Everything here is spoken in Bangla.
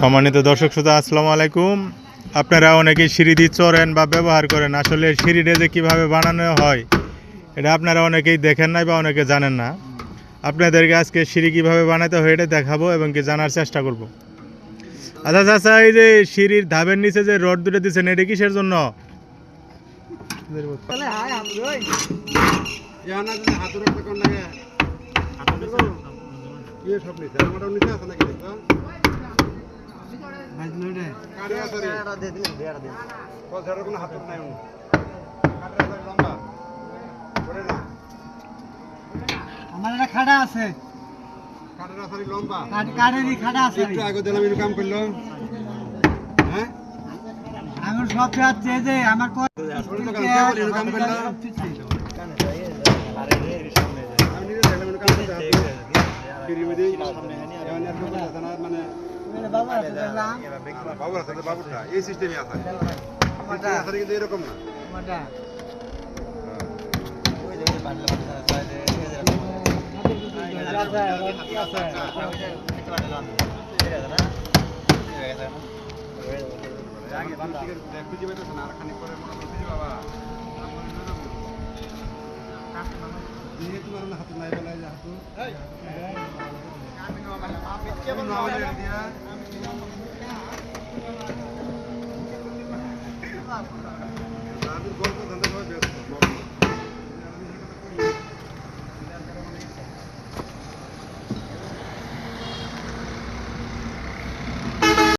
সম্মানিত দর্শক শ্রোতা, আসসালামু আলাইকুম। আপনারা অনেকেই সিঁড়ি দিয়ে চড়েন বা ব্যবহার করেন। আসলে সিঁড়িটা যে কীভাবে বানানো হয় এটা আপনারা অনেকেই দেখেন নাই বা অনেকে জানেন না। আপনাদেরকে আজকে সিঁড়ি কীভাবে বানাতে হয় এটা দেখাবো এবং কি জানার চেষ্টা করব। আচ্ছা চাচা, এই যে সিঁড়ির ধাপের নিচে যে রড দুটো দিচ্ছেন এটা কিসের জন্য? আমার একটা খাড়া আছে, কাঠেরই খাড়া আছে। আমার সব যাচ্ছে যে আমার এরকম না গল্প